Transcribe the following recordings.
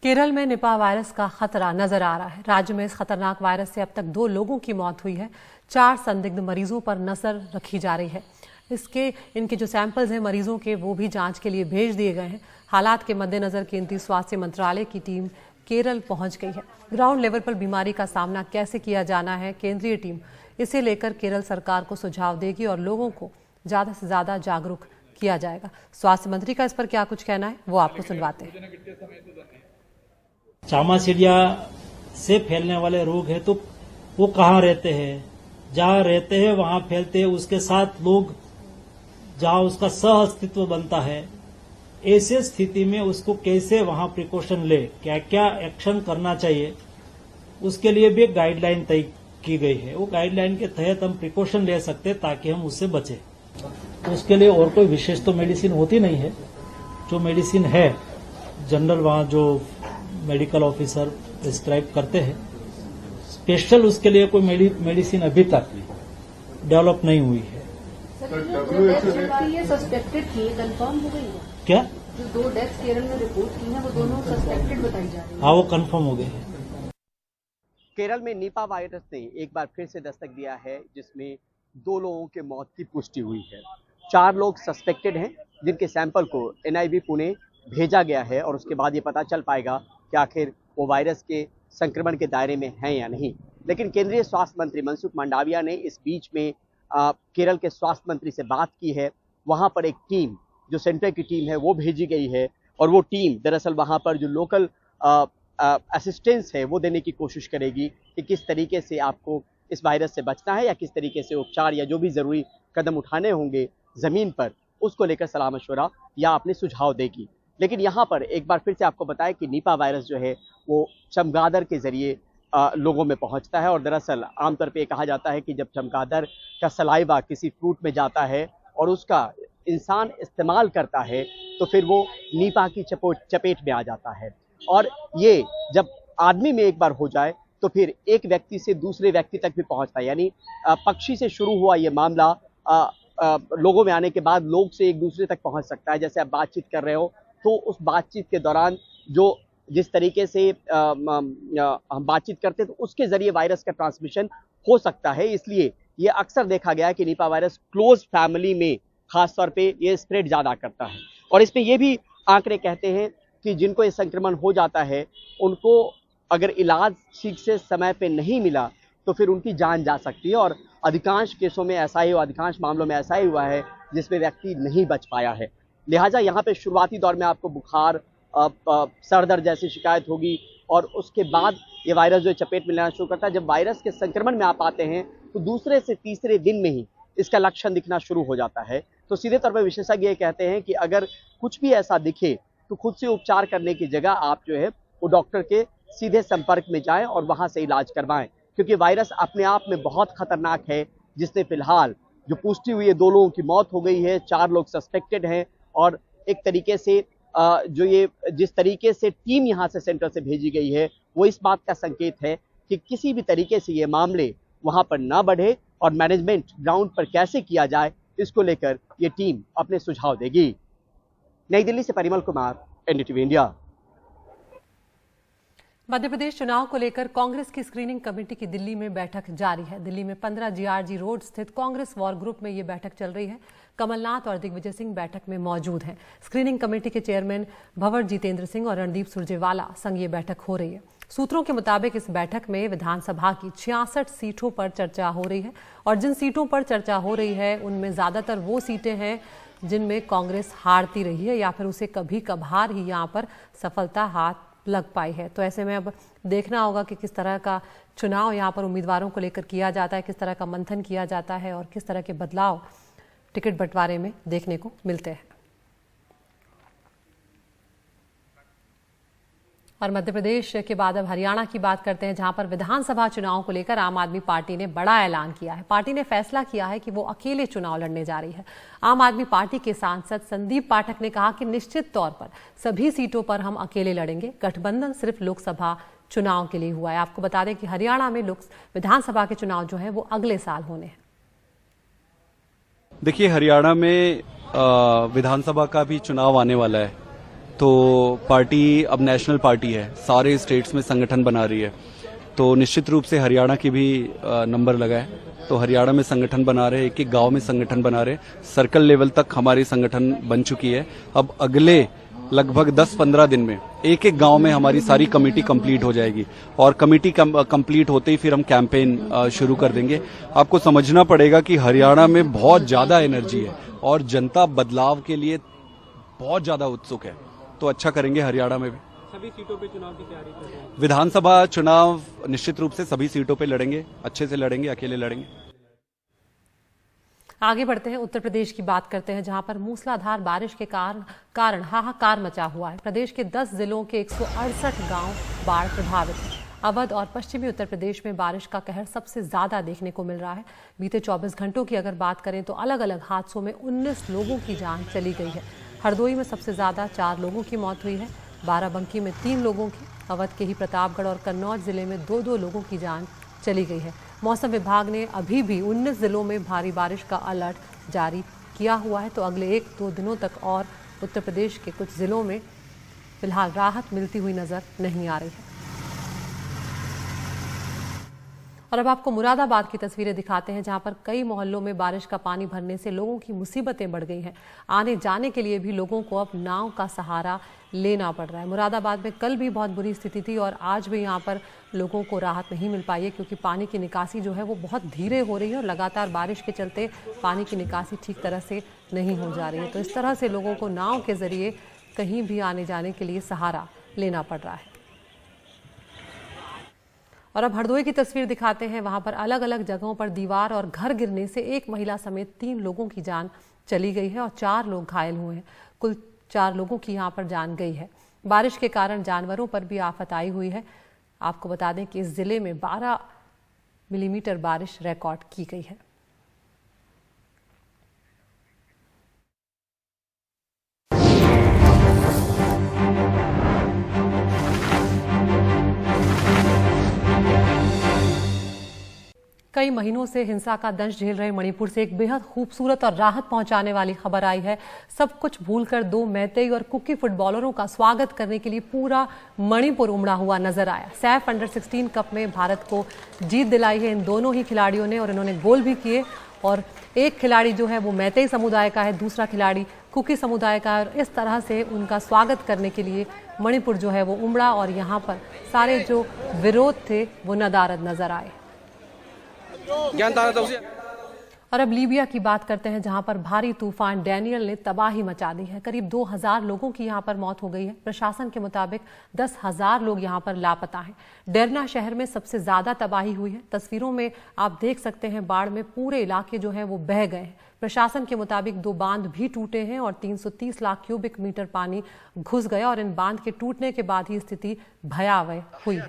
केरल में Nipah virus का खतरा नजर आ रहा है। राज्य में इस खतरनाक वायरस से अब तक 2 लोगों की मौत हुई है। 4 संदिग्ध मरीजों पर नजर रखी जा रही है। इनके जो सैंपल्स हैं मरीजों के, वो भी जांच के लिए भेज दिए गए हैं। हालात के मद्देनजर केंद्रीय स्वास्थ्य मंत्रालय की टीम केरल पहुंच गई है। ग्राउंड लेवल पर बीमारी का सामना कैसे किया जाना है, केंद्रीय टीम इसे लेकर केरल सरकार को सुझाव देगी और लोगों को ज्यादा से ज्यादा जागरूक किया जाएगा। स्वास्थ्य मंत्री का इस पर क्या कुछ कहना है, वो आपको सुनवाते हैं। चामाचिडिया से फैलने वाले रोग है तो वो कहाँ रहते हैं, जहाँ रहते हैं वहाँ फैलते हैं, उसके साथ लोग जहाँ उसका सह अस्तित्व बनता है, ऐसे स्थिति में उसको कैसे वहाँ प्रिकॉशन ले, क्या क्या एक्शन करना चाहिए, उसके लिए भी एक गाइडलाइन तय की गई है। वो गाइडलाइन के तहत हम प्रिकॉशन ले सकते हैं ताकि हम उससे बचें। उसके लिए और कोई विशेष तो मेडिसिन होती नहीं है। जो मेडिसिन है जनरल वहाँ जो मेडिकल ऑफिसर प्रिस्क्राइब करते हैं, स्पेशल उसके लिए कोई मेडिसिन अभी तक डेवलप नहीं हुई है। ये सस्पेक्टेड थी, कंफर्म हो गई है क्या? जो 2 डेथ्स केरल में रिपोर्ट की हैं वो दोनों सस्पेक्टेड बताई जा रही है। हाँ, वो कंफर्म हो गए हैं। केरल में निपा वायरस ने एक बार फिर से दस्तक दिया है, जिसमें 2 लोगों के मौत की पुष्टि हुई है। 4 लोग सस्पेक्टेड हैं, जिनके सैंपल को NIV पुणे भेजा गया है और उसके बाद ये पता चल पाएगा कि आखिर वो वायरस के संक्रमण के दायरे में हैं या नहीं। लेकिन केंद्रीय स्वास्थ्य मंत्री मनसुख मांडविया ने इस बीच में केरल के स्वास्थ्य मंत्री से बात की है। वहां पर एक टीम, जो सेंटर की टीम है, वो भेजी गई है और वो टीम दरअसल वहां पर जो लोकल असिस्टेंस है वो देने की कोशिश करेगी कि किस तरीके से आपको इस वायरस से बचना है या किस तरीके से उपचार या जो भी जरूरी कदम उठाने होंगे जमीन पर, उसको लेकर सलाह मशवरा या अपने सुझाव देगी। लेकिन यहाँ पर एक बार फिर से आपको बताएं कि निपा वायरस जो है वो चमगादड़ के जरिए लोगों में पहुंचता है और दरअसल आमतौर पे कहा जाता है कि जब चमगादड़ का सलाइवा किसी फ्रूट में जाता है और उसका इंसान इस्तेमाल करता है तो फिर वो निपा की चपेट में आ जाता है। और ये जब आदमी में एक बार हो जाए तो फिर एक व्यक्ति से दूसरे व्यक्ति तक भी पहुंचता है। यानी पक्षी से शुरू हुआ ये मामला लोगों में आने के बाद लोग से एक दूसरे तक पहुंच सकता है। जैसे आप बातचीत कर रहे हो तो उस बातचीत के दौरान जिस तरीके से हम बातचीत करते हैं तो उसके जरिए वायरस का ट्रांसमिशन हो सकता है। इसलिए ये अक्सर देखा गया है कि निपा वायरस क्लोज फैमिली में खासतौर पे ये स्प्रेड ज़्यादा करता है। और इसमें ये भी आंकड़े कहते हैं कि जिनको ये संक्रमण हो जाता है उनको अगर इलाज ठीक से समय पे नहीं मिला तो फिर उनकी जान जा सकती है। और अधिकांश केसों में ऐसा ही, अधिकांश मामलों में ऐसा ही हुआ है जिसमें व्यक्ति नहीं बच पाया है। लिहाजा यहाँ पे शुरुआती दौर में आपको बुखार, सर दर्द जैसी शिकायत होगी और उसके बाद ये वायरस जो चपेट में लेना शुरू करता है। जब वायरस के संक्रमण में आप आते हैं तो दूसरे से तीसरे दिन में ही इसका लक्षण दिखना शुरू हो जाता है। तो सीधे तौर पर विशेषज्ञ ये कहते हैं कि अगर कुछ भी ऐसा दिखे तो खुद से उपचार करने की जगह आप जो है वो डॉक्टर के सीधे संपर्क में जाएं और वहां से इलाज करवाएं, क्योंकि वायरस अपने आप में बहुत खतरनाक है। जिसने फिलहाल जो पुष्टि हुई है 2 लोगों की मौत हो गई है, 4 लोग सस्पेक्टेड हैं और एक तरीके से जो ये जिस तरीके से टीम यहाँ से सेंटर से भेजी गई है वो इस बात का संकेत है कि किसी भी तरीके से ये मामले वहां पर ना बढ़े और मैनेजमेंट ग्राउंड पर कैसे किया जाए इसको लेकर ये टीम अपने सुझाव देगी। नई दिल्ली से परिमल कुमार, NDTV इंडिया। मध्य प्रदेश चुनाव को लेकर कांग्रेस की स्क्रीनिंग कमेटी की दिल्ली में बैठक जारी है। दिल्ली में 15 GRG रोड स्थित कांग्रेस वॉर ग्रुप में ये बैठक चल रही है। कमलनाथ और दिग्विजय सिंह बैठक में मौजूद हैं। स्क्रीनिंग कमेटी के चेयरमैन भंवर जितेंद्र सिंह और रणदीप सुरजेवाला संग ये बैठक हो रही है। सूत्रों के मुताबिक इस बैठक में विधानसभा की 66 सीटों पर चर्चा हो रही है और जिन सीटों पर चर्चा हो रही है उनमें ज्यादातर वो सीटें हैं जिनमें कांग्रेस हारती रही है या फिर उसे कभी कभार ही यहाँ पर सफलता हाथ लग पाई है। तो ऐसे में अब देखना होगा कि किस तरह का चुनाव यहाँ पर उम्मीदवारों को लेकर किया जाता है, किस तरह का मंथन किया जाता है और किस तरह के बदलाव टिकट बंटवारे में देखने को मिलते हैं। और मध्य प्रदेश के बाद अब हरियाणा की बात करते हैं, जहां पर विधानसभा चुनाव को लेकर आम आदमी पार्टी ने बड़ा ऐलान किया है। पार्टी ने फैसला किया है कि वो अकेले चुनाव लड़ने जा रही है। आम आदमी पार्टी के सांसद संदीप पाठक ने कहा कि निश्चित तौर पर सभी सीटों पर हम अकेले लड़ेंगे। गठबंधन सिर्फ लोकसभा चुनाव के लिए हुआ है। आपको बता दें कि हरियाणा में विधानसभा के चुनाव जो है वो अगले साल होने हैं। देखिए, हरियाणा में विधानसभा का भी चुनाव आने वाला है तो पार्टी अब नेशनल पार्टी है, सारे स्टेट्स में संगठन बना रही है, तो निश्चित रूप से हरियाणा की भी नंबर लगा है, तो हरियाणा में संगठन बना रहे, एक एक गांव में संगठन बना रहे, सर्कल लेवल तक हमारी संगठन बन चुकी है। अब अगले लगभग 10-15 दिन में एक एक गांव में हमारी सारी कमेटी कंप्लीट हो जाएगी और कमेटी कंप्लीट होते ही फिर हम कैंपेन शुरू कर देंगे। आपको समझना पड़ेगा कि हरियाणा में बहुत ज्यादा एनर्जी है और जनता बदलाव के लिए बहुत ज्यादा उत्सुक है, तो अच्छा करेंगे हरियाणा में भी। सभी सीटों पे चुनाव की तैयारी कर रहे हैं। विधानसभा चुनाव निश्चित रूप से सभी सीटों पे लड़ेंगे, अच्छे से लड़ेंगे, अकेले लड़ेंगे। आगे बढ़ते हैं, उत्तर प्रदेश की बात करते हैं, जहां पर मूसलाधार बारिश के कारण हाहाकार मचा हुआ है। प्रदेश के 10 जिलों के 168 गांव बाढ़ प्रभावित हैं। अवध और पश्चिमी उत्तर प्रदेश में बारिश का कहर सबसे ज्यादा देखने को मिल रहा है। बीते 24 घंटों की अगर बात करें तो अलग अलग हादसों में 19 लोगों की जान चली गई है। हरदोई में सबसे ज्यादा 4 लोगों की मौत हुई है, बाराबंकी में 3 लोगों की, अवध के ही प्रतापगढ़ और कन्नौज जिले में 2-2 लोगों की जान चली गई है। मौसम विभाग ने अभी भी 19 जिलों में भारी बारिश का अलर्ट जारी किया हुआ है, तो अगले 1-2 दिनों तक और उत्तर प्रदेश के कुछ जिलों में फिलहाल राहत मिलती हुई नजर नहीं आ रही है। और अब आपको मुरादाबाद की तस्वीरें दिखाते हैं, जहां पर कई मोहल्लों में बारिश का पानी भरने से लोगों की मुसीबतें बढ़ गई हैं। आने जाने के लिए भी लोगों को अब नाव का सहारा लेना पड़ रहा है। मुरादाबाद में कल भी बहुत बुरी स्थिति थी और आज भी यहां पर लोगों को राहत नहीं मिल पाई है, क्योंकि पानी की निकासी जो है वो बहुत धीरे हो रही है और लगातार बारिश के चलते पानी की निकासी ठीक तरह से नहीं हो जा रही है। तो इस तरह से लोगों को नाव के जरिए कहीं भी आने जाने के लिए सहारा लेना पड़ रहा है। और अब हरदोई की तस्वीर दिखाते हैं, वहां पर अलग अलग जगहों पर दीवार और घर गिरने से एक महिला समेत 3 लोगों की जान चली गई है और 4 लोग घायल हुए हैं। कुल 4 लोगों की यहां पर जान गई है। बारिश के कारण जानवरों पर भी आफत आई हुई है। आपको बता दें कि इस जिले में 12 मिलीमीटर बारिश रिकॉर्ड की गई है। कई महीनों से हिंसा का दंश झेल रहे मणिपुर से एक बेहद खूबसूरत और राहत पहुंचाने वाली खबर आई है। सब कुछ भूलकर 2 मैतेई और कुकी फुटबॉलरों का स्वागत करने के लिए पूरा मणिपुर उमड़ा हुआ नजर आया। सैफ अंडर 16 कप में भारत को जीत दिलाई है इन दोनों ही खिलाड़ियों ने और इन्होंने गोल भी किए। और एक खिलाड़ी जो है वो मैतेई समुदाय का है, दूसरा खिलाड़ी कुकी समुदाय का है। और इस तरह से उनका स्वागत करने के लिए मणिपुर जो है वो उमड़ा और यहाँ पर सारे जो विरोध थे वो नदारद नजर आए। और अब लीबिया की बात करते हैं, जहां पर भारी तूफान डैनियल ने तबाही मचा दी है। करीब 2000 लोगों की यहां पर मौत हो गई है। प्रशासन के मुताबिक 10,000 लोग यहां पर लापता हैं। डेरना शहर में सबसे ज्यादा तबाही हुई है। तस्वीरों में आप देख सकते हैं बाढ़ में पूरे इलाके जो है वो बह गए हैं। प्रशासन के मुताबिक 2 बांध भी टूटे हैं और 330 लाख क्यूबिक मीटर पानी घुस गया और इन बांध के टूटने के बाद ही स्थिति भयावह हुई है।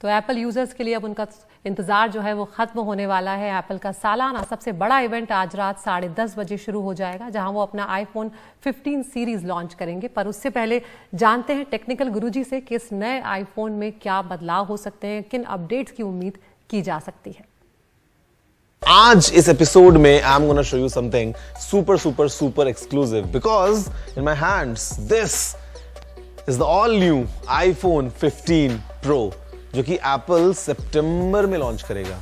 तो एप्पल यूजर्स के लिए अब उनका इंतजार जो है वो खत्म होने वाला है। एप्पल का सालाना सबसे बड़ा इवेंट आज रात 10:30 बजे शुरू हो जाएगा, जहां वो अपना आईफोन 15 सीरीज लॉन्च करेंगे। पर उससे पहले जानते हैं टेक्निकल गुरुजी से कि इस नए आईफोन में क्या बदलाव हो सकते हैं, किन अपडेट्स की उम्मीद की जा सकती है। आज इस एपिसोड में I am gonna show you something super exclusive because in my hands this is the all new iPhone 15 pro जो कि एप्पल सितंबर में लॉन्च करेगा।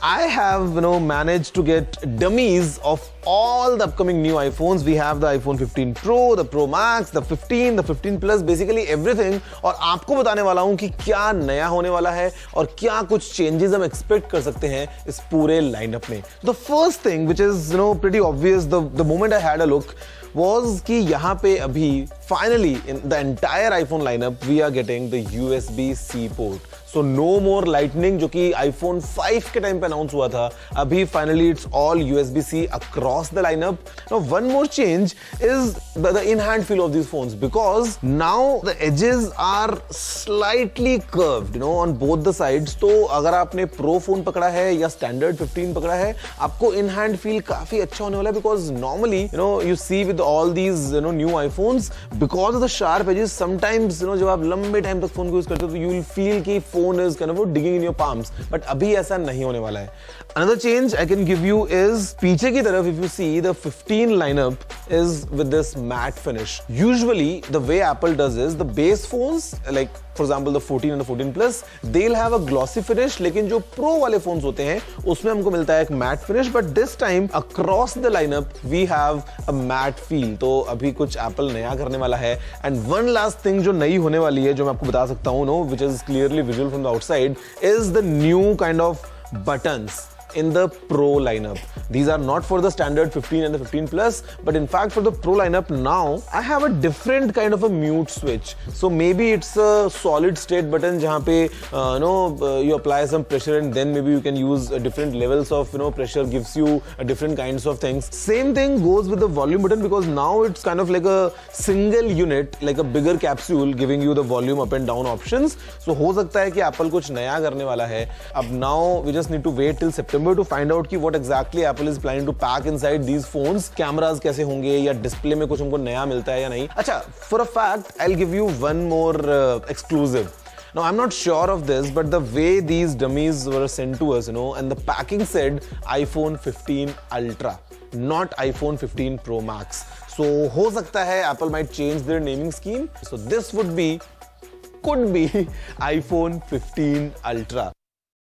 I have managed to get dummies of all the upcoming new iPhones. We have the iPhone 15 Pro, the Pro Max, the 15, the 15 Plus, basically everything. और आपको बताने वाला हूं कि क्या नया होने वाला है और क्या कुछ चेंजेस हम एक्सपेक्ट कर सकते हैं इस पूरे लाइनअप में। The first thing which is pretty obvious the moment I had a look was कि यहाँ पे अभी finally in the entire iPhone lineup we are getting the USB-C port. So no more Lightning जो कि iPhone 5 के time पे announce हुआ था, अभी finally it's all USB-C across the lineup. Now one more change is the in-hand feel of these phones because now the edges are slightly curved on both the sides. तो अगर आपने Pro phone पकड़ा है या Standard 15 पकड़ा है, आपको in-hand feel काफी अच्छा होने वाला है because normally you see with all these new iPhones because of the sharp edges sometimes जब आप लंबे टाइम तक फोन को यूज करते हो तो you will feel कि phone is kind of digging in your palms, but अभी ऐसा नहीं होने वाला है। Another change I can give you is पीछे की तरफ if you see the 15 lineup is with this matte finish. Usually the way Apple does is the base phones like for example the 14 and the 14 Plus they'll have a glossy finish लेकिन जो Pro वाले phones होते हैं उसमें हमको मिलता है एक matte finish but this time across the lineup we have a matte feel. तो अभी कुछ Apple नया करने वाला है and one last thing जो नई होने वाली है जो मैं आपको बता सकता हूँ which is clearly visual from the outside is the new kind of buttons in the Pro lineup. These are not for the standard 15 and the 15 Plus, but in fact for the Pro lineup now, I have a different kind of a mute switch. So maybe it's a solid state button जहाँ पे you apply some pressure and then maybe you can use different levels of pressure gives you different kinds of things. Same thing goes with the volume button because now it's kind of like a single unit, like a bigger capsule giving you the volume up and down options. So हो सकता है कि Apple कुछ नया करने वाला है. अब now we just need to wait till September to find out कि what exactly Apple is planning to pack inside these phones. Cameras कैसे होंगे या डिस्प्ले में कुछ हमको नया मिलता है या नहीं. अच्छा, for a fact, I'll give you one more exclusive. Now, I'm not sure of this, but the way these dummies were sent to us, and the packing said iPhone 15 Ultra, not iPhone 15 Pro Max. So, हो सकता है Apple might change their naming scheme. So, this could be iPhone 15 Ultra.